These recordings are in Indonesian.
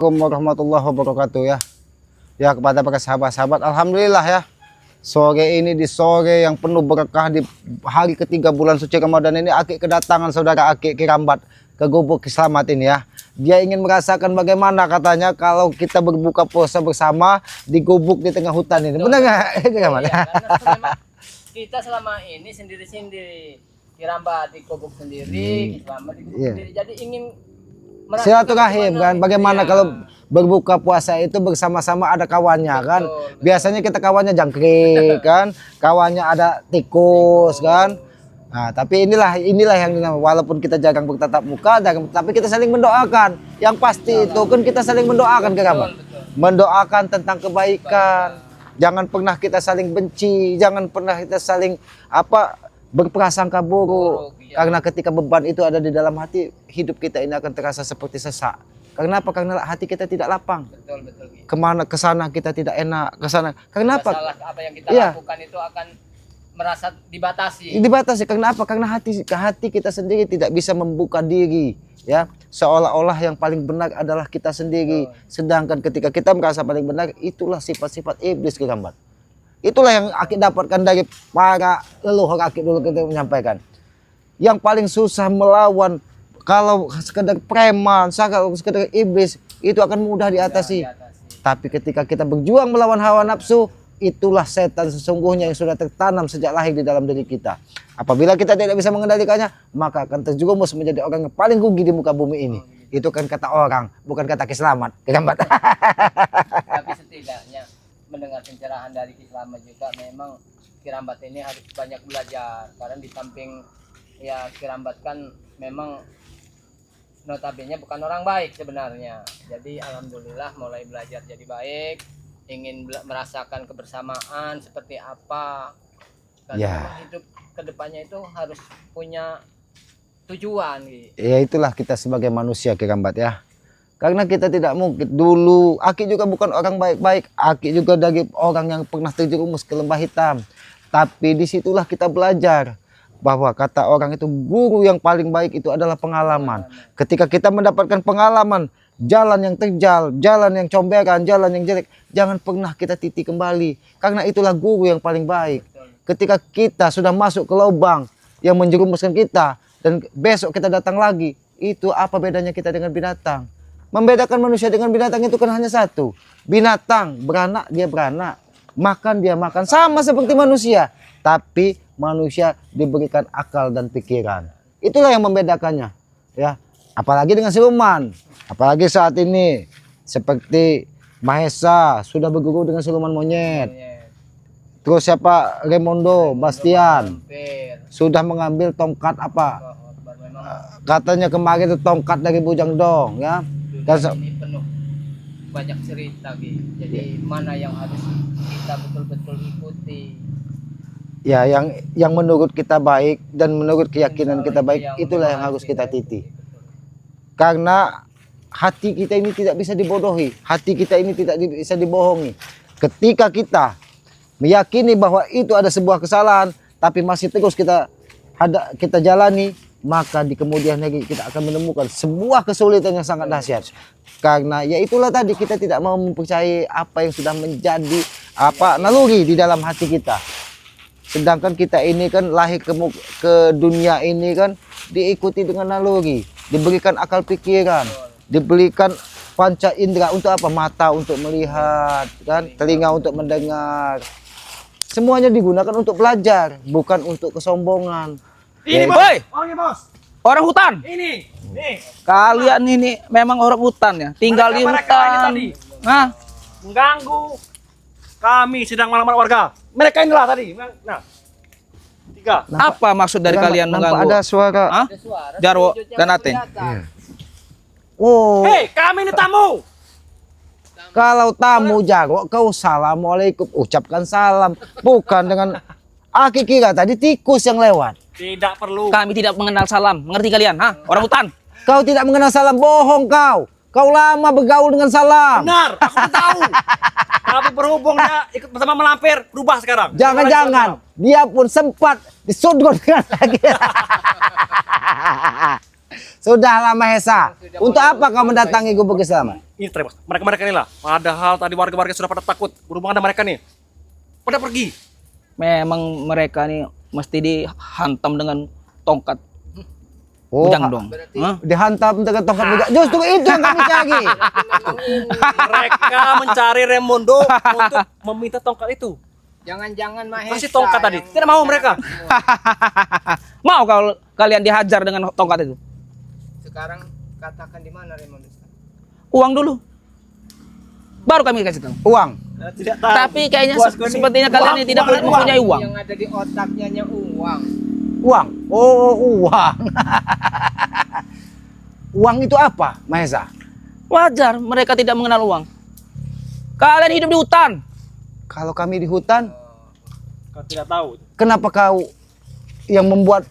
Assalamualaikum warahmatullahi wabarakatuh ya. Ya, kepada para sahabat-sahabat, alhamdulillah ya. Sore ini di sore yang penuh berkah di hari ketiga bulan suci Ramadan ini, Akik kedatangan saudara Akik Kirambat ke Gubuk Selamat ini ya. Dia ingin merasakan bagaimana katanya kalau kita berbuka puasa bersama di gubuk di tengah hutan ini. Benar nggak? Iya, karena kita selama ini sendiri-sendiri. Kirambat di gubuk sendiri, Selamat di gubuk sendiri. Jadi ingin silaturahim kan, bagaimana iya. kalau berbuka puasa itu bersama-sama ada kawannya kan. Biasanya kita kawannya jangkrik kan, kawannya ada tikus kan. Nah, tapi inilah yang walaupun kita jarang bertatap muka, tapi kita saling mendoakan. Yang pasti itu kan kita saling mendoakan Kirambat. Mendoakan tentang kebaikan. Jangan pernah kita saling benci, jangan pernah kita saling berprasangka buruk. Karena ketika beban itu ada di dalam hati, hidup kita ini akan terasa seperti sesak. Karena apa? Karena hati kita tidak lapang. Betul. Kemana kesana kita tidak enak, kesana. Karena apa? Apa yang kita lakukan itu akan merasa dibatasi. Dibatasi. Karena apa? Karena hati kita sendiri tidak bisa membuka diri, ya. Seolah-olah yang paling benar adalah kita sendiri. Sedangkan ketika kita merasa paling benar, itulah sifat-sifat iblis Kirambat. Itulah yang Akik dapatkan dari para leluhur Akik dulu kita menyampaikan. Yang paling susah melawan kalau sekedar preman, kalau sekedar iblis itu akan mudah diatasi. Tapi ketika kita berjuang melawan hawa nafsu, itulah setan sesungguhnya yang sudah tertanam sejak lahir di dalam diri kita. Apabila kita tidak bisa mengendalikannya, maka akan terjerumus menjadi orang yang paling rugi di muka bumi ini. Itu kan kata orang, bukan kata Ki Slamet. Tapi setidaknya mendengar pencerahan dari Ki Slamet juga, memang Kirambat ini harus banyak belajar. Karena di samping ya Kirambat kan memang notabene bukan orang baik sebenarnya. Jadi alhamdulillah mulai belajar jadi baik, ingin merasakan kebersamaan seperti apa. Karena hidup kedepannya itu harus punya tujuan gitu. Ya itulah kita sebagai manusia Kirambat ya. Karena kita tidak mungkin dulu, Akik juga bukan orang baik-baik. Akik juga dari orang yang pernah terjerumus ke lembah hitam. Tapi disitulah kita belajar bahwa kata orang itu guru yang paling baik itu adalah pengalaman. Ketika kita mendapatkan pengalaman, jalan yang terjal, jalan yang comberan, jalan yang jelek, jangan pernah kita titik kembali. Karena itulah guru yang paling baik. Ketika kita sudah masuk ke lubang yang menjerumuskan kita, dan besok kita datang lagi, itu apa bedanya kita dengan binatang? Membedakan manusia dengan binatang itu kan hanya satu. Binatang beranak, dia beranak. Makan, dia makan. Sama seperti manusia. Tapi manusia diberikan akal dan pikiran. Itulah yang membedakannya. Ya. Apalagi dengan siluman. Apalagi saat ini. Seperti Mahesa sudah berguru dengan siluman monyet. Terus siapa? Raimondo, Bastian. Sudah mengambil tongkat apa? Katanya kemarin itu tongkat dari Bujang Dong. Ya. Ini penuh banyak cerita gitu. Jadi mana yang harus kita betul-betul ikuti? Ya, yang menurut kita baik dan menurut keyakinan kita baik, itulah yang harus kita titi. Karena hati kita ini tidak bisa dibodohi, hati kita ini tidak bisa dibohongi. Ketika kita meyakini bahwa itu ada sebuah kesalahan, tapi masih terus kita jalani, maka di kemudian hari kita akan menemukan sebuah kesulitan yang sangat dahsyat. Karena ya itulah tadi, kita tidak mau mempercayai apa yang sudah menjadi naluri di dalam hati kita. Sedangkan kita ini kan lahir ke dunia ini kan diikuti dengan naluri, diberikan akal pikiran, diberikan panca indera untuk apa? Mata untuk melihat, kan, telinga untuk mendengar. Semuanya digunakan untuk belajar, bukan untuk kesombongan. Ini boy, orang hutan. Ini. Kalian ini memang orang hutan ya, tinggal di hutan. Nah, mengganggu kami sedang malam warga. Mereka inilah tadi. Nah, tiga. Apa maksud dari kalian mengganggu? Ada suara. Hah? Jarwo dan Aten. Oh. Hei, kami ini tamu. Kalau tamu Jarwo, kau assalamualaikum, ucapkan salam, bukan dengan Akik kira tadi tikus yang lewat. Tidak perlu. Kami tidak mengenal salam, mengerti kalian? Hah? Orang hutan. Kau tidak mengenal salam, bohong kau. Kau lama bergaul dengan salam. Benar, aku tahu. Tapi berhubung dia ikut bersama melampir, berubah sekarang. Jangan-jangan dia pun sempat disodron dengan lagi. Sudahlah Mahesa. Untuk apa kau mendatangi gubuk keselamatan? Ini terus, mereka inilah. Padahal tadi warga-warga sudah pada takut. Berhubungan dengan mereka nih. Pada pergi. Memang mereka nih mesti dihantam dengan tongkat bujang dong. Hah? Dihantam dengan tongkat bujang. Justru itu yang kami cari. Mereka mencari Raimundo untuk meminta tongkat itu. Jangan-jangan Mahesa. Kasih tongkat tadi. yang- Tidak mau mereka. Mau kalau kalian dihajar dengan tongkat itu? Sekarang katakan di mana Raimundo? Uang dulu. Baru kami kasih tahu. Uang. Tidak tahu. Tapi kayaknya Bosku ini. sepertinya kalian ini tidak mempunyai uang. Yang ada di otaknya hanya uang. Uang. Oh, uang. Uang itu apa, Mahesa? Wajar mereka tidak mengenal uang. Kalian hidup di hutan. Kalau kami di hutan, Kau tidak tahu. kenapa kau yang membuat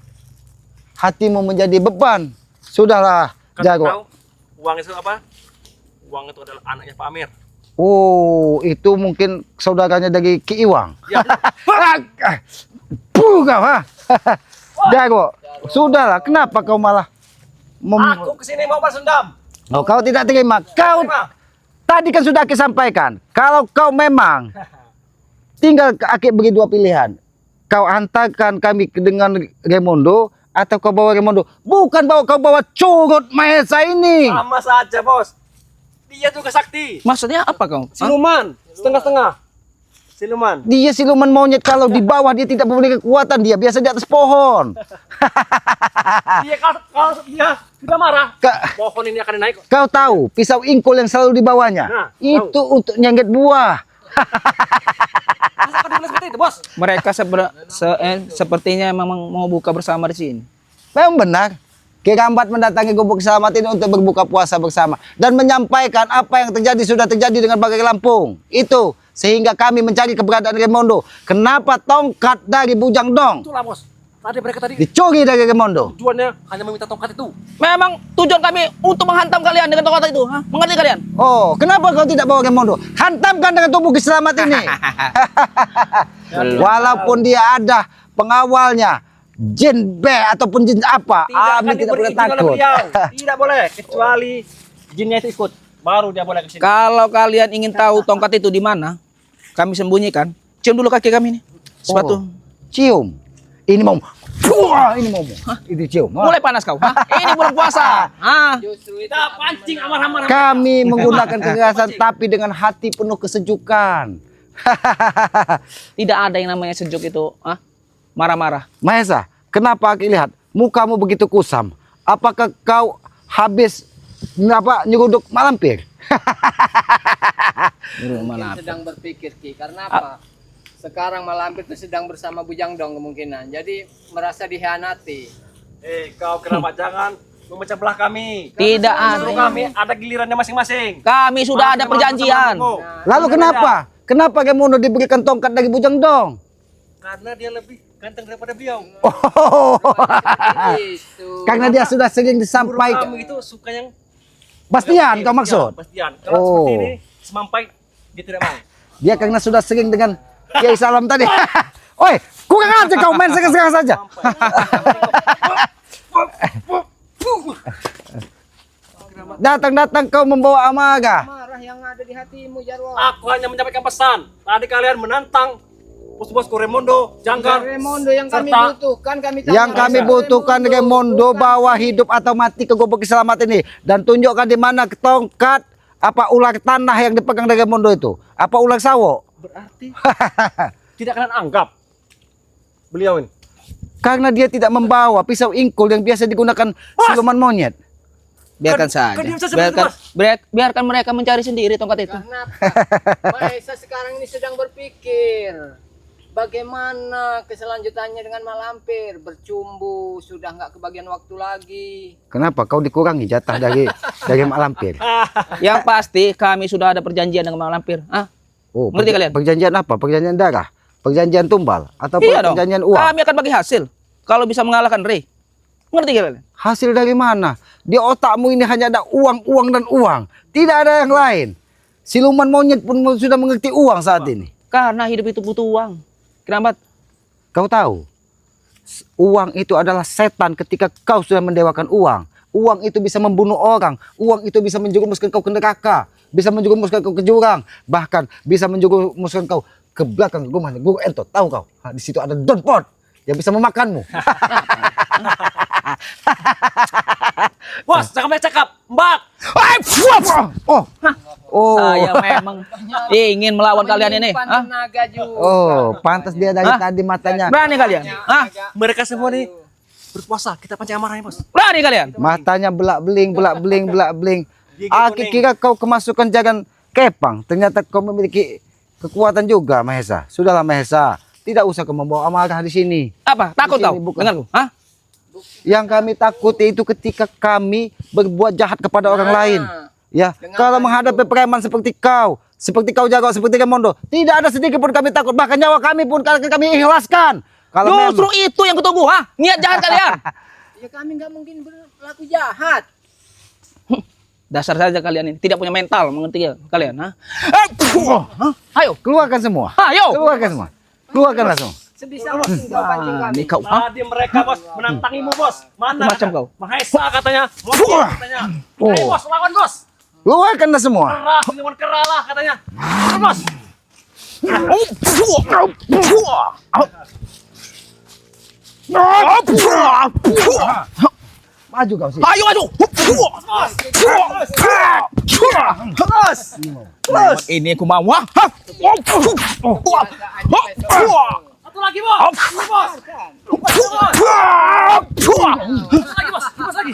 hatimu menjadi beban? Sudahlah, Kau jago. tahu uang itu apa? Uang itu adalah anaknya Pak Amir. Oh, itu mungkin saudaranya dari Ki Iwang. Ya, Puh kau, ha? Jago. Sudahlah, kenapa kau malah aku kesini mau balas dendam. Oh, kau tidak terima. Kau tadi kan sudah aku sampaikan. Kalau kau memang tinggal Aki beri dua pilihan. Kau hantarkan kami dengan Raimundo atau kau bawa Raimundo. Bukan kau bawa curut Mahesa ini. Sama saja, Bos. Dia juga sakti. Maksudnya apa kau? Hah? Siluman, setengah-setengah. Siluman. Dia siluman monyet, kalau di bawah dia tidak memiliki kekuatan, dia biasa di atas pohon. Dia kalau dia sudah marah, Ka- pohon ini akan naik. Kau tahu pisau ingkul yang selalu di bawahnya? Nah, Itu untuk nyengget buah. Masa kau dibilang seperti itu, Bos? Mereka sepertinya memang mau buka bersama di sini. Memang benar. Ki Rambat mendatangi gubuk keselamatan ini untuk berbuka puasa bersama dan menyampaikan apa yang terjadi sudah terjadi dengan Bagai Lampung. Itu sehingga kami mencari keberadaan Raimundo. Kenapa tongkat dari Bujang Dong Itulah, Bos. Tadi mereka tadi dicuri dari Raimundo? tujuannya hanya meminta tongkat itu. Memang tujuan kami untuk menghantam kalian dengan tongkat itu. Hah? Mengerti kalian? Oh, kenapa kau tidak bawa Raimundo? Hantamkan dengan tubuh keselamatan ini. Walaupun dia ada pengawalnya, jin be ataupun jin apa, Ami tidak boleh diberi izin oleh takut. beliau. Tidak boleh, kecuali jinnya itu ikut. Baru dia boleh ke sini. Kalau kalian ingin tahu tongkat itu di mana, kami sembunyikan. Cium dulu kaki kami nih. Sepatu. Oh, cium. Ini mau. Wah, ini mau. Itu cium. Wah. Mulai panas kau. Hah? Ini bulan puasa. Hah? Justru itu Kita pancing amarah-amarah. Kami menggunakan kekerasan tapi dengan hati penuh kesejukan. Tidak ada yang namanya sejuk itu. Hah? Marah-marah. Mahesa, kenapa aku lihat mukamu begitu kusam? Apakah kau habis nyeruduk malampir? Mana? sedang berpikir Ki, karena apa? Sekarang Malampir itu sedang bersama Bujang Dong kemungkinan. Jadi merasa dihianati. Kau kerabat jangan memecah belah kami. Tidak Seluruh ada. kami ada gilirannya masing-masing. Kami sudah ada perjanjian. Lalu kenapa? Kenapa Raimundo diberikan tongkat dari Bujang Dong? Karena dia lebih ganteng daripada beliau. Oh, Itu. karena dia sudah sering Guru disampaikan. kami itu suka yang Bastian, kau maksud? Ya, Bastian. Kalau Oh. seperti ini semampai dia tidak mau. Dia karena sudah sering dengan Kiai Salam tadi. Oi, kurang aja kau main sekarang saja. Datang-datang kau membawa amarah. Marah yang ada di hatimu Jarwo. Aku hanya menyampaikan pesan. Tadi kalian menantang bos-bosku Raimundo, Jangkar. Raimundo yang kami Serta- butuhkan, kami tahu Yang kami butuhkan Raimundo bukan. bawa hidup atau mati ke gubuk keselamatan ini dan tunjukkan di mana tongkat apa ular tanah yang dipegang dari Raimundo itu. Apa ular sawo? Berarti tidak kalian anggap beliau ini. Karena dia tidak membawa pisau ingkul yang biasa digunakan siluman monyet. Biarkan Kan- saja. kan dia bisa seperti Biarkan, Mas. biarkan mereka mencari sendiri tongkat itu. Karena Mahesa sekarang ini sedang berpikir bagaimana keselanjutannya dengan Malampir. Bercumbu sudah nggak kebagian waktu lagi. Kenapa kau dikurangi jatah dari Mak Lampir? Yang pasti kami sudah ada perjanjian dengan Malampir. Ah, Oh, Ngerti kalian? Perjanjian apa? Perjanjian darah? Perjanjian tumbal? Atau iya dong. perjanjian uang? Kami akan bagi hasil kalau bisa mengalahkan Rey. Ngerti kalian? Hasil dari mana? Di otakmu ini hanya ada uang, uang, dan uang. Tidak ada yang lain. Siluman monyet pun sudah mengerti uang saat ini. Karena hidup itu butuh uang. Kenapa? Kau tahu, uang itu adalah setan ketika kau sudah mendewakan uang. Uang itu bisa membunuh orang. Uang itu bisa menjerumuskan kau ke neraka. Bisa menjerumuskan kau ke jurang. Bahkan bisa menjerumuskan kau ke belakang rumahnya Guru Entot. Tahu kau? Di situ ada Don Pot yang bisa memakanmu. Bos, cakap cakap, Mbak. Oh, oh, Saya memang ingin melawan kalian ini. Menyimpan Hah? tenaga juga. oh, pantas dia dari Hah? tadi matanya. Berani kalian? Hah? Mereka semua nih berpuasa, kita pancing amarahnya, Bos. Berani kalian? Matanya belak beling, belak beling, belak beling. Gigi Aku kuning. kira kau kemasukan jangan kepang. Ternyata kau memiliki kekuatan juga, Mahesa. Sudahlah, Mahesa. Tidak usah kau membawa amarah di sini. Apa? Takut Di sini kau bukan. denganku? Hah? Yang kami takut itu ketika kami berbuat jahat kepada orang lain. Ya, kalau menghadapi preman seperti kau jago, seperti Kemondo, tidak ada sedikit pun kami takut. Bahkan nyawa kami pun kami ikhlaskan. Kalau Justru itu yang kutunggu, ha? Niat jahat kalian. Ya kami nggak mungkin berlaku jahat. Dasar saja kalian ini tidak punya mental, mengerti ya kalian, ha? Hah? Ayo, Keluarkan semua. ayo. Keluarkan semua. Keluarkan langsung. Sebisa mungkin kau pancing kami. Ini kau, ha? Tadi mereka, Bos, menantangimu, Bos. Mana? Macam kau. Mahesa katanya. Monyet katanya. Ayo, Bos, lawan, Bos. Keluarkanlah semua. Kerah, minuman kerah lah katanya. Ayo, Bos. Maju kau sih. Ayo, maju. Terus. Ini aku mau, ha? Satu lagi, Bos. Bos. Lagi, Bos. Bos lagi.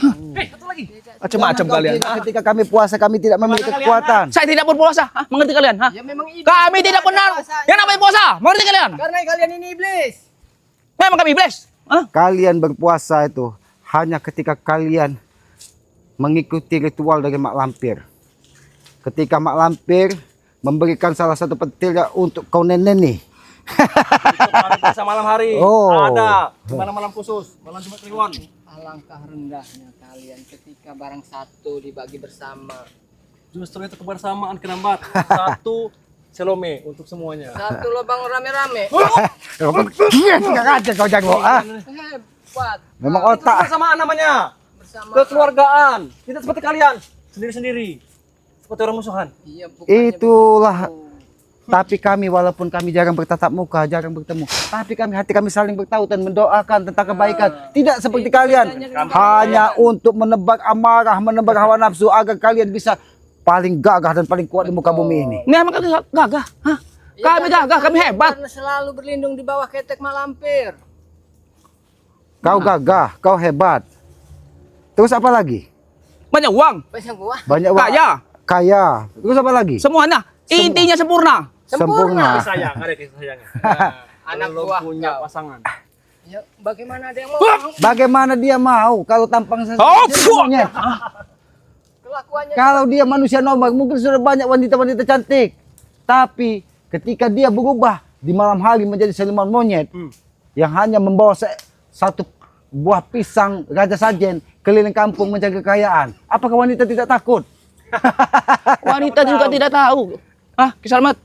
Satu lagi. Macam-macam Jangan kau kalian. kira ketika kami puasa kami tidak memiliki kekuatan. Saya tidak berpuasa, ha? Mengerti kalian, ha? Ya memang itu. Kami tidak benar. Yang namanya puasa, mengerti kalian? Karena kalian ini iblis. Memang kami iblis. Ha? Kalian berpuasa itu hanya ketika kalian mengikuti ritual dari Mak Lampir. Ketika Mak Lampir memberikan salah satu petirnya untuk kau neneni. Hari puasa malam hari. Oh. Ada. Gimana malam khusus? Malam Jumat Kliwon. Alangkah rendahnya kalian ketika barang satu dibagi bersama. Justru itu kebersamaan Kerambat. Satu Selome untuk semuanya. Satu lubang rame-rame. Tidak aja kau jago. Hebat. Memang Itu otak. kebersamaan namanya. Bersama. Kekeluargaan. Tidak seperti kalian. Sendiri-sendiri. Seperti orang musuhan. Iya, bukannya Itulah. begitu. Tapi kami walaupun kami jarang bertatap muka, jarang bertemu, tapi hati kami saling bertautan mendoakan tentang kebaikan. Tidak seperti kalian hanya untuk menebak amarah, menebak hawa nafsu agar kalian bisa paling gagah dan paling kuat di muka bumi ini. Ini emang kami gagah, ha? Ya, Kami gagah, kami hebat. Karena selalu berlindung di bawah ketek Mak Lampir. Kau gagah, kau hebat. Terus apa lagi? Banyak uang, Banyak gua. Banyak uang. kaya, Kaya. Terus apa lagi? semuanya. Intinya sempurna. Sempurna. Kasih sayang. Ada kasih sayangnya. Anak Belum buah punya kau. pasangan. Ya, bagaimana ada yang mau? Bagaimana dia mau kalau tampang Oh, monyet? Kelakuannya Kalau dia manusia normal mungkin sudah banyak wanita-wanita cantik. Tapi ketika dia berubah di malam hari menjadi siluman monyet yang hanya membawa satu buah pisang Raja Sajen keliling kampung mencari kekayaan, apakah wanita tidak takut? Wanita juga tidak tahu. Ah, Kisarmat.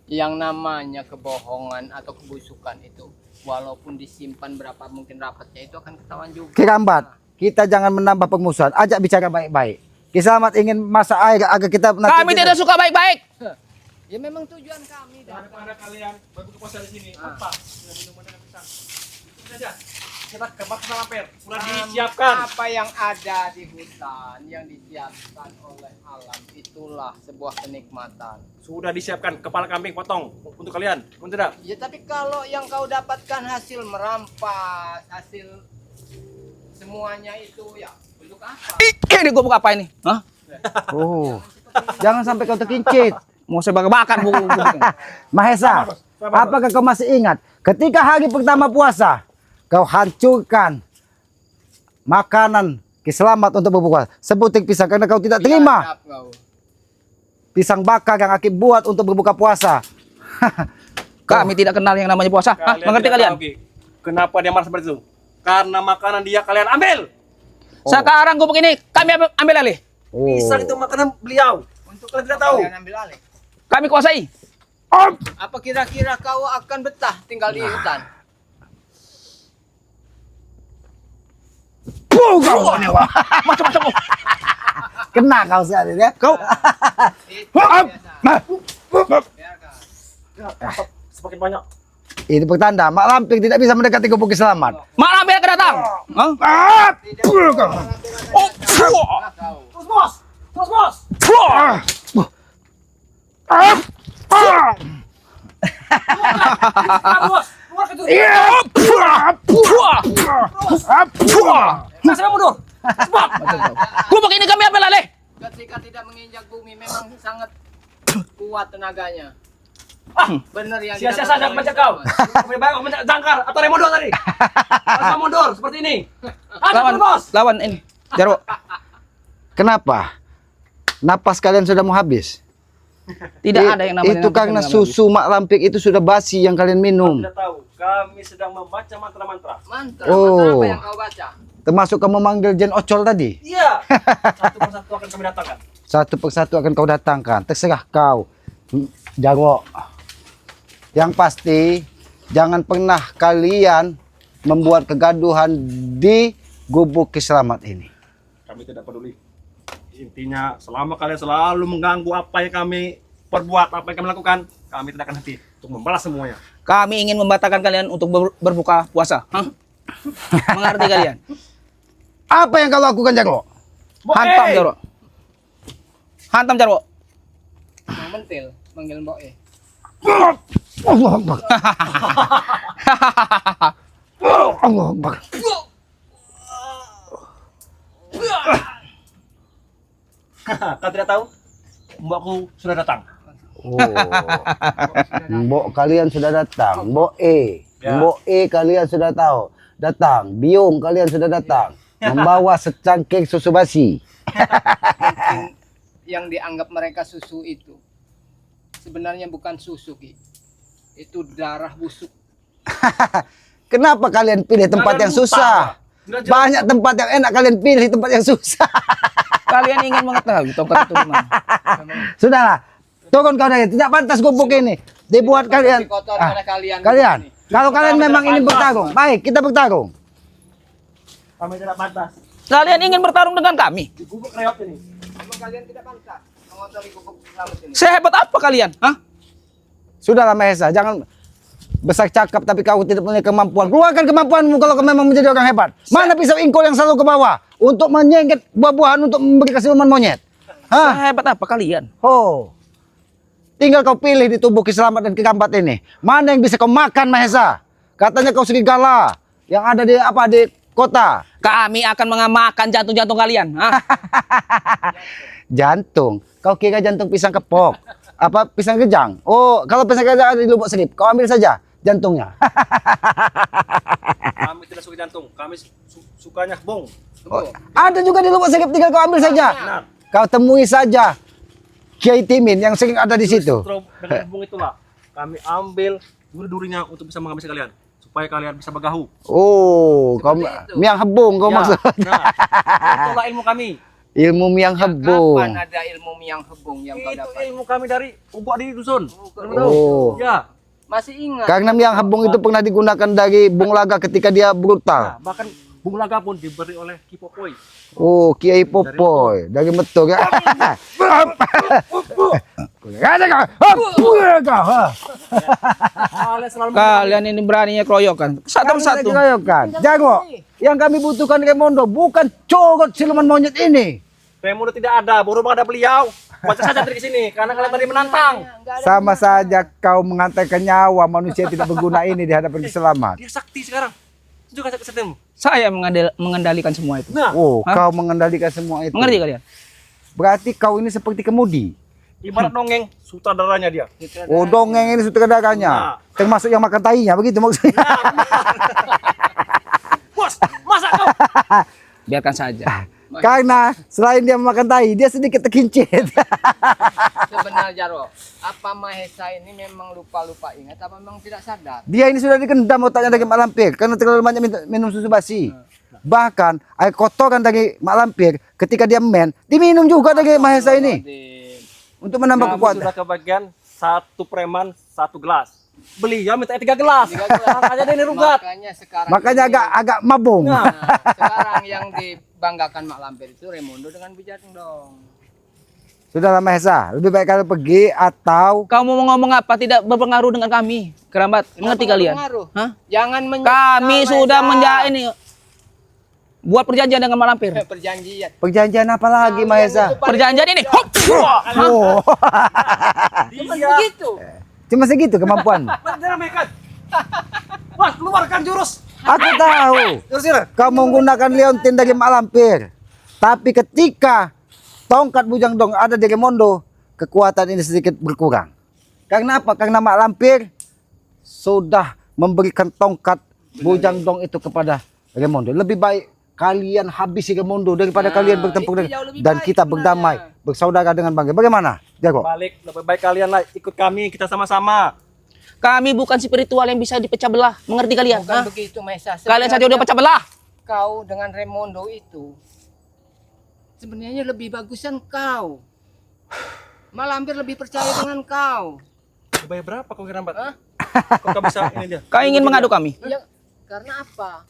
yang namanya kebohongan atau kebusukan itu walaupun disimpan berapa mungkin rapatnya itu akan ketahuan juga. Kirambat, kita jangan menambah permusuhan. Ajak bicara baik-baik. Kisahmat ingin masak air agar kita Kami tidak suka baik-baik. Ya memang tujuan kami datang. Daripada kalian berpuasa di sini, apa? Dengan minuman dengan pisang. Ini saja. Kita ke Mak Lampir. Sudah disiapkan. Apa yang ada di hutan yang disiapkan oleh alam itulah sebuah kenikmatan. Sudah disiapkan kepala kambing potong untuk kalian. Betul tidak? Ya tapi kalau yang kau dapatkan hasil merampas, hasil semuanya itu ya untuk apa? Ini gua buka apa ini? Hah? Oh, jangan sampai kau terkincit. Mau saya bakar buku. Mahesa, apakah kau masih ingat ketika hari pertama puasa kau hancurkan makanan Kiselamat untuk berbuka sebutir pisang karena kau tidak terima Biadab kau. pisang bakar yang Akib buat untuk berbuka puasa. Kami tidak kenal yang namanya puasa. Hah? Mengerti tidak kalian? tahu, Ki. Kenapa dia marah seperti itu? Karena makanan dia kalian ambil. Sekarang gua begini, kami ambil alih. Oh. Pisang itu makanan beliau. Untuk kalian tidak tahu. Kalian ambil alih. Kami kuasai. Apa kira-kira kau akan betah tinggal di hutan? Macam-macam kau. Kena kau sekali ya. Kau. Semakin banyak. Ini pertanda Mak Lampir tidak bisa mendekati gubuk selamat. Mak Lampir akan datang. Hah? Oh. Terus bos. Terus bos. Bos. Keluar ke Nah, saya mundur. Cepat. Gua pakai ini kami apa lale? Ketika tidak menginjak bumi memang sangat kuat tenaganya. Benar yang Sia-sia saja baca kau. Lebih baik aku jangkar atau remodo tadi. Harus mundur seperti ini. Lawan Bos. lawan ini. Jarwo. Kenapa? Napas kalian sudah mau habis. Tidak ada yang namanya Itu karena susu Mak Lampir itu sudah basi yang kalian minum. Tidak tahu. Kami sedang membaca mantra-mantra. Mantra, Oh. mantra apa yang kau baca? Termasuk kamu manggil Jen Ocol tadi. Iya. Satu persatu akan kami datangkan. Satu persatu akan kau datangkan. Terserah kau. Jarwo. Yang pasti jangan pernah kalian membuat kegaduhan di gubuk selamat ini. Kami tidak peduli. Intinya selama kalian selalu mengganggu apa yang kami perbuat, apa yang kami lakukan, kami tidak akan henti untuk membalas semuanya. Kami ingin membatalkan kalian untuk berbuka puasa. Hah? Mengerti kalian? Apa yang kau lakukan, Jarwo? Hantam Jarwo. Hantam Jarwo. Yang mentil, manggil Mbok Allah Akbar. Allah Akbar. Kau tidak tahu? Mbakku sudah datang. Oh. Mbok kalian sudah datang. Mbok Ya. Mbok kalian sudah tahu. Datang. Biung kalian sudah datang. Membawa secangkir susu basi. yang dianggap mereka susu itu sebenarnya bukan susu, Ki. Itu darah busuk. Kenapa kalian pilih tempat yang susah? Banyak tempat yang enak, kalian pilih tempat yang susah. Kalian ingin mengetahui tongkat itu di mana? Sudahlah. Turun kau dari. Tidak pantas gubuk ini. Dibuat kalian. Kotor Ah, pada kalian. Kalian. Ini. Kalau kalian memang ini bertarung. Baik, kita bertarung. Kami tidak pantas. Kalian ingin bertarung dengan kami? Di gubuk reot ini. Memang kalian tidak pantas mengotori gubuk selamat ini. Sehebat apa kalian? Hah? Sudahlah Mahesa, jangan besar cakap tapi kau tidak punya kemampuan. Keluarkan kemampuanmu kalau kau memang menjadi orang hebat. Mana pisau ingkol yang selalu ke bawah untuk menyengket buah-buahan untuk memberi kesiluman monyet? Hah? Sehebat apa kalian? Oh. Tinggal kau pilih di tubuh Kiselamat dan Kikambat ini. Mana yang bisa kau makan Mahesa? Katanya kau serigala yang ada di kota. Kami akan mengamakan jantung-jantung kalian. Hah? Jantung. Kau kira jantung pisang kepok? Apa pisang gejang? Oh, kalau pisang gejang ada di lubuk selip, kau ambil saja jantungnya. Kami tidak suka jantung. Kami sukanya bong. Oh, ada juga di lubuk selip, tinggal kau ambil saja. Benar. Kau temui saja Kiai Timin yang sering ada di situ. Justru dengan bong itulah kami ambil duri-durinya untuk bisa menghabisi kalian. Supaya kalian bisa bergahu. Oh, kau Seperti itu. miang hebung kau Ya, maksud. Nah, itulah ilmu kami. Ilmu miang hebung. Kapan ada ilmu miang hebung yang kau Itu dapat? ilmu kami dari ubak di dusun. Oh. Ya. Masih ingat? Karena miang hebung itu pernah digunakan dari Bung Laga ketika dia Nah, brutal. bahkan Bung Laga pun diberi oleh Kipopoi. Oh, Kiai Popoy dari Metok ya. Ada kau. Kalian selalu Kalian ini beraninya keroyokan. Satu persatu. Jago, yang kami butuhkan Remondo bukan cogot siluman monyet ini. Remo tidak ada, baru ada beliau. Baca saja dari sini, karena kalian tadi menantang. Sama saja kau mengantarkan nyawa manusia tidak berguna ini di hadapan Kiselamat. Dia sakti sekarang. Juga sakti setemu. Saya mengendalikan semua itu. Nah, Oh, Hah? kau mengendalikan semua itu. Mengerti kalian? Berarti kau ini seperti kemudi. ibarat dongeng, sutradaranya dia. Oh, dongeng ini sutradaranya. Nah. Termasuk yang makan tainya, begitu maksudnya. Bos, masa kau? Biarkan saja. Karena selain dia memakan tai, dia sedikit terkincit. Sebenarnya Jarwo, apa Mahesa ini memang lupa-lupa ingat apa memang tidak sadar? Dia ini sudah dikendam otaknya dari Mak Lampir karena terlalu banyak minum susu basi. Bahkan air kotoran dari Mak Lampir ketika dia diminum juga dari Mahesa ini untuk menambah Kami kekuatan. sudah kebagian satu preman, satu gelas. beliau minta 3 gelas. 3 gelas. Makanya dia ini rugat. Makanya sekarang agak mabung. Nah. sekarang yang dibanggakan Mak Lampir itu Raimundo dengan Bujang Dong. Sudahlah Mahesa, lebih baik kalian pergi atau Kau mau ngomong apa? Tidak berpengaruh dengan kami. Kerambat, mengerti Kenapa kalian? berpengaruh? Hah? Jangan menyesal. Kami sudah Mahesa. ini buat perjanjian dengan Mak Lampir. Perjanjian. perjanjian apa lagi Kalian Mahesa? itu paling Perjanjian ini. Hop! Oh, Cuma Dia begitu. cuma segitu kemampuan. bener mekan. Wah, keluarkan jurus. Aku tahu. Jurus ini. Kau menggunakan leontin dari Mak Lampir. Tapi ketika tongkat Bujang Dong ada di Raimundo, kekuatan ini sedikit berkurang. Karena apa? Karena Mak Lampir sudah memberikan tongkat Bujang Dong itu kepada Raimundo. Lebih baik kalian habisi Raimundo daripada kalian bertempur itu jauh lebih dan baik kita sebenarnya. berdamai, bersaudara dengan bangga. Bagaimana, Jago? Balik, lebih baik kalian lah ikut kami, kita sama-sama. Kami bukan spiritual yang bisa dipecah belah. Mengerti kalian? Bukan Hah? begitu, Mahesa. Kalian saja udah pecah belah. Kau dengan Raimundo itu sebenarnya lebih bagusan kau. Mak Lampir lebih percaya dengan kau. Bayar berapa kau Kerambat? Hah? Kau bisa ini dia. Kau ingin mengadu kami? Ya, karena apa?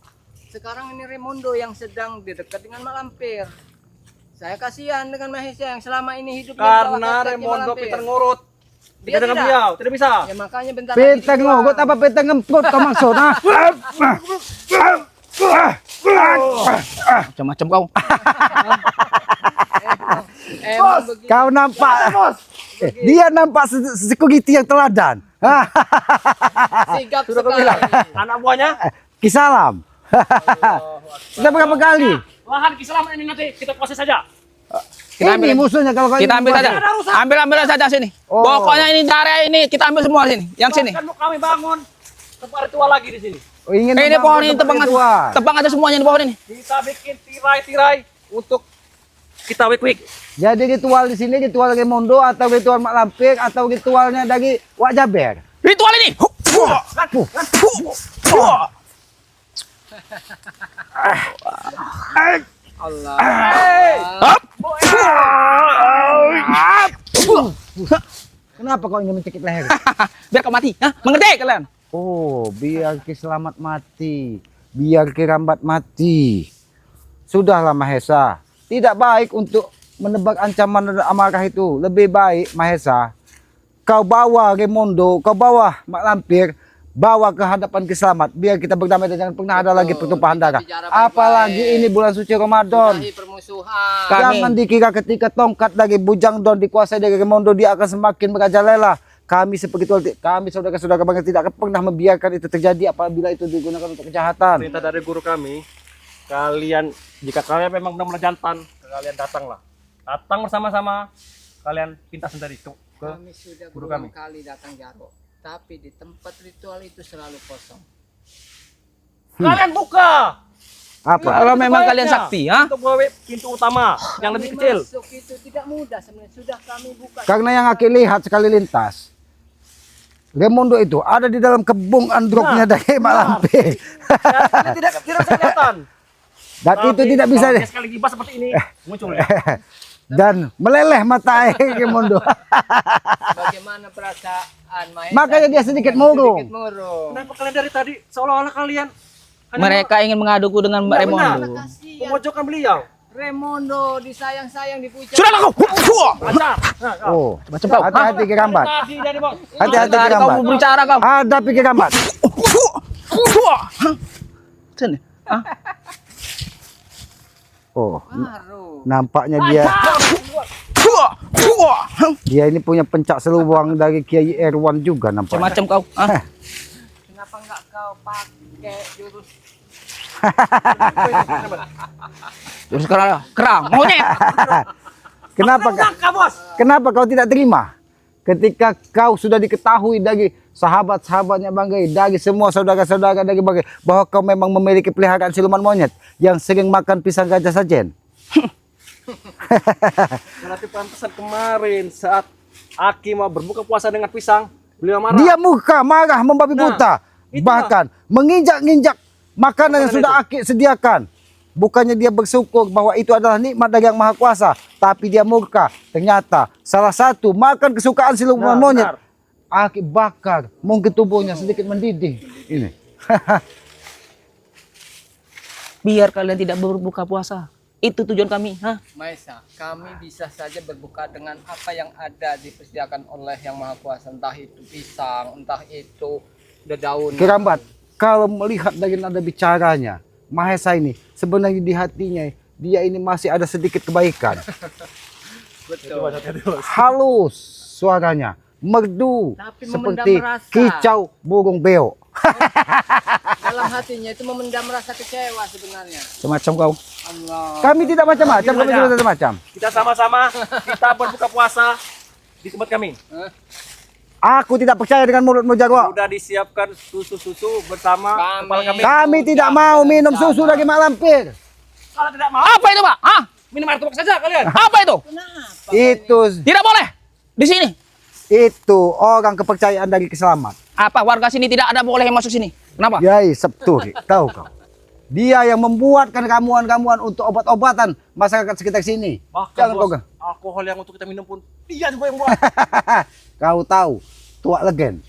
Sekarang ini Raimundo yang sedang dekat dengan Mak Lampir. Saya kasihan dengan Mahesa yang selama ini hidup di bawah Karena kaki Mak Raimundo Lampir. pintar ngurut. Dia Tidak dengan tidak. beliau, tidak bisa. Ya makanya bentar lagi Pintar dijual. ngogot apa pintar ngemput kau maksud? Macam-macam kau. Emang begitu. Kau nampak, dia nampak security yang teladan. Sigap Sudah kau sekali. bilang. Anak buahnya, Kisalam. Sudah berapa kali? lahan Kisalam ini nanti kita kuasai saja. Kita Ini ambil. musuhnya kalau kau Kita ambil saja. Ambil saja sini. Oh. Pokoknya ini area ini kita ambil semua sini. Yang sini. Bahkan mau kami bangun tempat ritual lagi di sini. Oh, ingin Ini membangun pohon ini tempat tebang aja. ritual. Tebang aja semuanya di pohon ini. Kita bikin tirai-tirai untuk kita wik-wik. Jadi ritual di sini ritual Raimundo atau ritual Mak Lampir atau ritualnya dari Wak Jaber. Ritual ini. Allah. Kenapa kau ingin mencekik leher? Biar kau mati. Hah? Mengerti kalian? Oh, biar Ki Selamat mati, biar Ki Rambat mati. Sudahlah Mahesa, tidak baik untuk menebak ancaman dan amarah itu. Lebih baik Mahesa, kau bawa Raimundo, kau bawa Mak Lampir, bawa ke hadapan Ki Selamat, biar kita berdamai dan jangan pernah ada Betul, lagi pertumpahan kita darah. bicara baik-baik. Apalagi ini bulan suci Ramadan. Sudahi permusuhan. Kami- Jangan dikira ketika tongkat dari Bujang Don dikuasai dari Raimundo dia akan semakin merajalela. Kami seperti kami saudara-saudara bangga tidak akan pernah membiarkan itu terjadi apabila itu digunakan untuk kejahatan. Perintah dari guru kami, kalian jika kalian memang benar-benar jantan, kalian datanglah. Datang bersama-sama, kalian pinta sendiri ke Kami sudah guru berulang kami. kali datang Jarwo, tapi di tempat ritual itu selalu kosong. Kalian buka. Apa? Kalau memang Baiknya, kalian sakti, ha? Untuk bawa pintu utama yang Kami lebih kecil. Masuk itu tidak mudah sebenarnya, sudah kami buka. Karena yang aku lihat sekali lintas, Raimundo itu ada di dalam kebun androknya dari Mak Lampir. tidak kelihatan. Dan itu tidak bisa kalau dia sekali gibah seperti ini muncul. dan meleleh mata air Raimundo. Bagaimana perasaan Mahesa? Makanya dia sedikit murung. Sedikit murung. Kenapa kalian dari tadi seolah-olah kalian hanya Mereka ingin mengaduku dengan Mbak Benar, benar. Raimundo. Kasihan. memojokkan beliau? Raimundo disayang-sayang dipuja. Sudah kau. Lancar. Nah, Oh, Macam kau. hati-hati Ki Rambat. tadi dari bos. Hati-hati Ki Kau Rambat. mau berbicara kau. Hadapi Ki Rambat. Sini. Hah? Oh, Baru. nampaknya dia ini punya pencak seluang dari Kiai Erwan juga nampaknya. Macam-macam kau. Hah? Kenapa enggak kau pakai jurus Terus kerang. Monyet. Kenapa kau tidak terima? Ketika kau sudah diketahui dari sahabat-sahabatnya Bang Gai, dari semua saudara-saudara dari Bang Gai, bahwa kau memang memiliki peliharaan siluman monyet yang sering makan pisang gajah sajen. Berarti pantesan kemarin saat Aki mau berbuka puasa dengan pisang, beliau marah. Dia marah membabi Nah, buta, itulah. bahkan menginjak-injak makanan yang sudah Aki sediakan. Bukannya dia bersyukur bahwa itu adalah nikmat dari Yang Maha Kuasa, tapi dia murka. Ternyata salah satu makan kesukaan siluman Nah, monyet benar. Aki bakar, mungkin tubuhnya sedikit mendidih. Ini. Biar kalian tidak berbuka puasa. Itu tujuan kami. Hah? Maesa, kami bisa saja berbuka dengan apa yang ada disediakan oleh Yang Maha Kuasa, entah itu pisang, entah itu daun. Kirambat, kalau melihat dari nada bicaranya, Mahesa ini sebenarnya di hatinya dia ini masih ada sedikit kebaikan. Betul. Halus suaranya, merdu Tapi seperti memendam rasa. kicau burung beo. Dalam hatinya itu memendam rasa kecewa sebenarnya. Semacam kau. Allah. Kami tidak macam-macam, kami tidak macam-macam. Kita sama-sama kita berbuka puasa di tempat kami. Aku tidak percaya dengan mulutmu jago. Sudah disiapkan susu-susu bersama kepala kami. Kami tidak mau minum susu dari Mak Lampir. Kalau tidak mau, Apa itu, Pak? Hah? minum air tubak saja kalian. Apa itu? Itu Tidak boleh. Di sini. orang kepercayaan dari Keselamat. Apa warga sini tidak ada boleh masuk sini? Kenapa? Yai Septuri, tahu kau? Dia yang membuatkan ramuan-ramuan untuk obat-obatan masyarakat sekitar sini. Bahkan Jangan kau bos, alkohol yang untuk kita minum pun dia juga yang buat. Kau tahu, tua legen.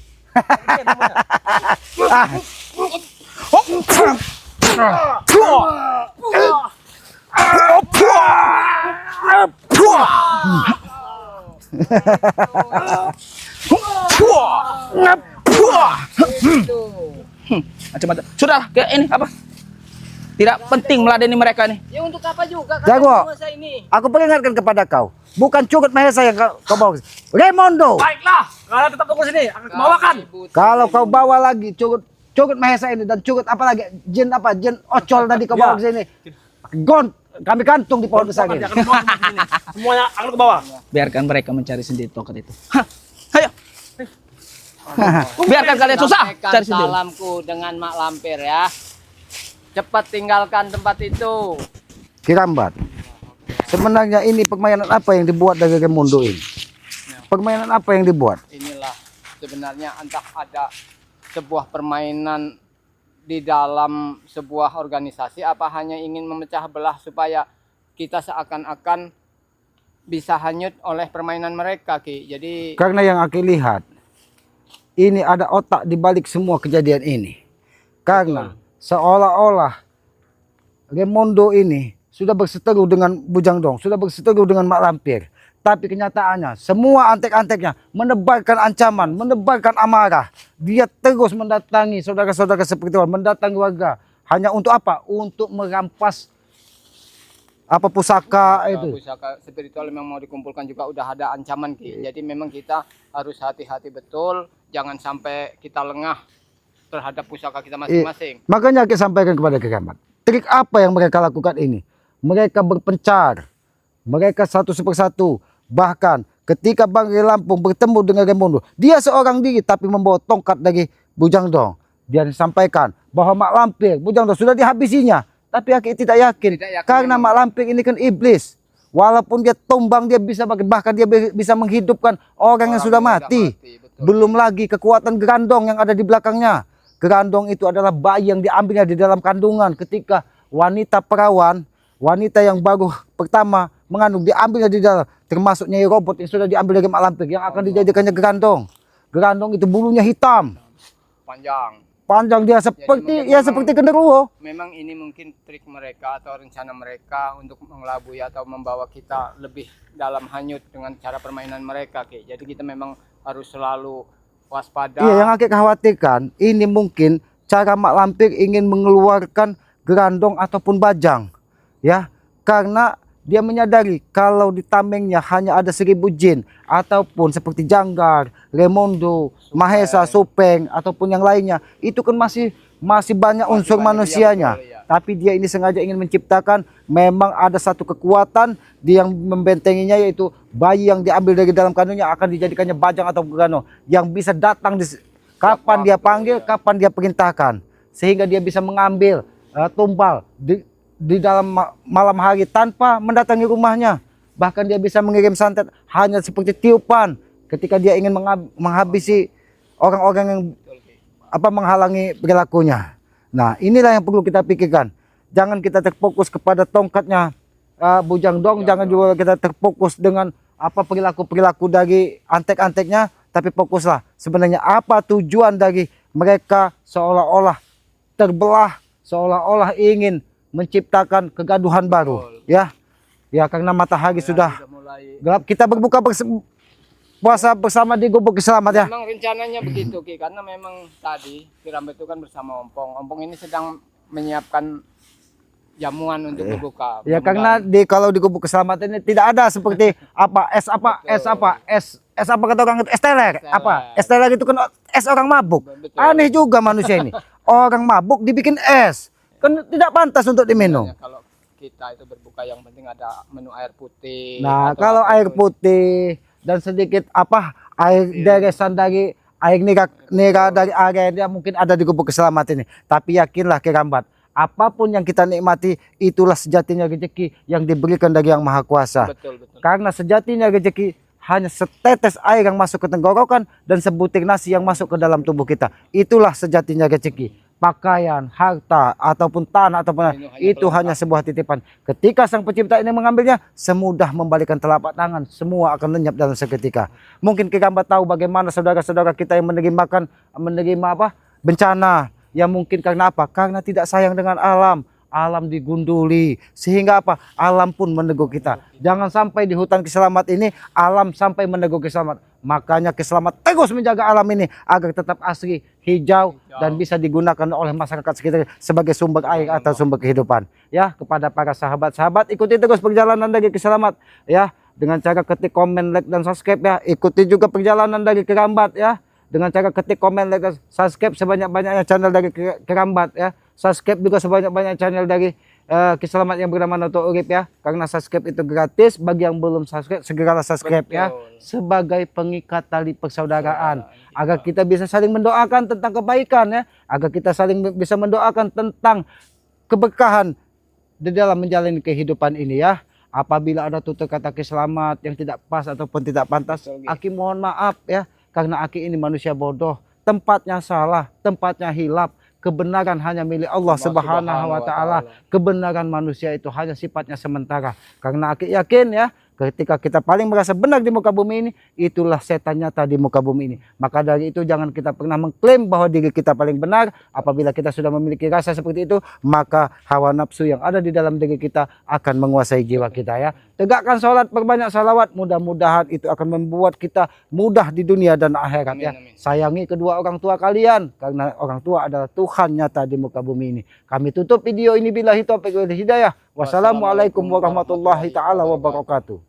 Macam-macam. Sudah, kayak ini apa? Tidak penting meladeni mereka nih. Ya untuk apa juga Jago. masa ini? Aku peringatkan kepada kau, bukan Cugut Mahesa yang kau bawa. Raimondo, Baiklah, kalian tetap tunggu sini. Akan bawakan. kalau kau bawa lagi Cugut Mahesa ini dan Cugut apa lagi, jin ocol tadi kau bawa ke sini. Kami gantung di pohon besar ini. Akan dibawa ke sini. Semuanya akan ke bawah. Biarkan mereka mencari sendiri tongkat itu. Hah, ayo. Biarkan kalian susah Sampaikan cari sendiri. salamku dengan Mak Lampir ya. Cepat tinggalkan tempat itu. Kirambat, sebenarnya ini permainan apa yang dibuat dari Raimondo ini? Permainan apa yang dibuat? Inilah sebenarnya entah ada sebuah permainan di dalam sebuah organisasi, apa hanya ingin memecah belah supaya kita seakan-akan bisa hanyut oleh permainan mereka, Ki. Jadi Karena yang aku lihat, ini ada otak di balik semua kejadian ini. Karena seolah-olah Raimondo ini sudah berseteru dengan Bujang Dong, sudah berseteru dengan Mak Lampir. Tapi kenyataannya semua antek-anteknya menebarkan ancaman, menebarkan amarah. Dia terus mendatangi saudara-saudara seperti itu, mendatangi warga. Hanya untuk apa? Untuk merampas apa pusaka itu. pusaka spiritual yang mau dikumpulkan juga udah ada ancaman, Ki. Jadi memang kita harus hati-hati betul, jangan sampai kita lengah terhadap pusaka kita masing-masing. Makanya kita sampaikan kepada Keramat. Trik apa yang mereka lakukan ini? Mereka berpencar. Mereka satu persatu. Bahkan ketika Bang Lampung bertemu dengan Raimondo, dia seorang diri tapi membawa tongkat dari Bujang Dong. Dia disampaikan bahwa Mak Lampir, Bujang Dong sudah dihabisinya. Tapi Aki tidak yakin. Karena Mak Lampir ini kan iblis. Walaupun dia tumbang, dia bisa bahkan dia bisa menghidupkan orang yang sudah mati. Belum lagi kekuatan Gerandong yang ada di belakangnya. Gerandong itu adalah bayi yang diambilnya di dalam kandungan ketika wanita perawan, wanita yang baru pertama mengandung, diambilnya di dalam, termasuk Nyai Robot yang sudah diambil dari Mak Lampir yang akan dijadikannya Gerandong. Gerandong itu bulunya hitam, panjang dia seperti seperti genderuwo. Memang ini mungkin trik mereka atau rencana mereka untuk mengelabui atau membawa kita lebih dalam hanyut dengan cara permainan mereka, Ki. Jadi kita memang harus selalu waspada. Iya, yang aku khawatirkan ini mungkin cara Mak Lampir ingin mengeluarkan Gerandong ataupun Bajang, ya, karena dia menyadari kalau di tamengnya hanya ada 1000 jin ataupun seperti Janggar, Raimondo, Mahesa, Supeng ataupun yang lainnya, itu kan masih banyak unsur manusianya. Tapi dia ini sengaja ingin menciptakan, memang ada satu kekuatan dia yang membentenginya, yaitu bayi yang diambil dari dalam kandungnya akan dijadikannya Bajang atau Gerandong yang bisa datang kapan dia panggil, kapan dia perintahkan, sehingga dia bisa mengambil tumbal di dalam malam hari tanpa mendatangi rumahnya. Bahkan dia bisa mengirim santet hanya seperti tiupan ketika dia ingin menghabisi orang-orang yang menghalangi perilakunya. Nah, inilah yang perlu kita pikirkan. Jangan kita terfokus kepada tongkatnya Bujang Dong, jangan juga kita terfokus dengan perilaku-perilaku dari antek-anteknya, tapi fokuslah sebenarnya apa tujuan dari mereka seolah-olah terbelah, seolah-olah ingin menciptakan kegaduhan baru. Ya, ya karena matahari sudah mulai. gelap, kita berbuka puasa bersama di Gubuk Selamat ya. Memang rencananya begitu Ki, karena memang tadi Ki Rambat itu kan bersama Ompong. Ompong ini sedang menyiapkan jamuan untuk berbuka. Ya karena kalau di Gubuk Keselamatan ini tidak ada seperti apa es apa kata orang itu es teler apa es teler itu kan es orang mabuk. Betul. Aneh juga manusia ini. Orang mabuk dibikin es kan tidak pantas untuk diminum. Kalau kita itu berbuka yang penting ada menu air putih. Nah atau kalau apapun. air putih dan sedikit apa air deresan dari air nira dari airnya mungkin ada di Gubuk Keselamatan ini. Tapi yakinlah Ki Rambat, apapun yang kita nikmati itulah sejatinya rezeki yang diberikan dari Yang Maha Kuasa. Betul. Karena sejatinya rezeki hanya setetes air yang masuk ke tenggorokan dan sebutir nasi yang masuk ke dalam tubuh kita. Itulah sejatinya rezeki. Pakaian, harta, ataupun tanah, ataupun itu hanya sebuah titipan. Ketika Sang Pencipta ini mengambilnya, semudah membalikan telapak tangan, semua akan lenyap dalam seketika. Mungkin Ki Rambat tahu bagaimana saudara-saudara kita yang menerima bencana. Yang mungkin karena apa? Karena tidak sayang dengan alam. Alam digunduli sehingga apa? Alam pun menegur kita. Jangan sampai di hutan Keselamat ini alam sampai menegur Keselamat. Makanya Keselamat terus menjaga alam ini agar tetap asri, hijau dan bisa digunakan oleh masyarakat sekitar sebagai sumber air atau sumber kehidupan. Ya, kepada para sahabat-sahabat ikuti terus perjalanan dari Keselamat ya dengan cara ketik komen, like dan subscribe ya. Ikuti juga perjalanan dari Ki Rambat ya dengan cara ketik komen, like dan subscribe sebanyak-banyaknya channel dari Ki Rambat ya. Subscribe juga sebanyak-banyak channel dari Ki Selamat yang bernama Noto Urip ya. Karena subscribe itu gratis, bagi yang belum subscribe segeralah subscribe ya. Sebagai pengikat tali persaudaraan agar kita bisa saling mendoakan tentang kebaikan ya. Agar kita saling bisa mendoakan tentang keberkahan di dalam menjalani kehidupan ini ya. Apabila ada tutur kata Ki Selamat yang tidak pas ataupun tidak pantas, Aki mohon maaf ya. Karena Aki ini manusia bodoh, tempatnya salah, tempatnya hilap. Kebenaran hanya milik Allah Subhanahu wa Ta'ala. Kebenaran manusia itu hanya sifatnya sementara. Karena Aki yakin ya, ketika kita paling merasa benar di muka bumi ini, itulah setan nyata di muka bumi ini. Maka dari itu jangan kita pernah mengklaim bahwa diri kita paling benar. Apabila kita sudah memiliki rasa seperti itu, maka hawa nafsu yang ada di dalam diri kita akan menguasai jiwa kita ya. Tegakkan sholat, perbanyak salawat, mudah-mudahan itu akan membuat kita mudah di dunia dan akhirat ya. Sayangi kedua orang tua kalian, karena orang tua adalah Tuhan nyata di muka bumi ini. Kami tutup video ini billahi taufiq wal hidayah. Wassalamualaikum warahmatullahi taala wabarakatuh.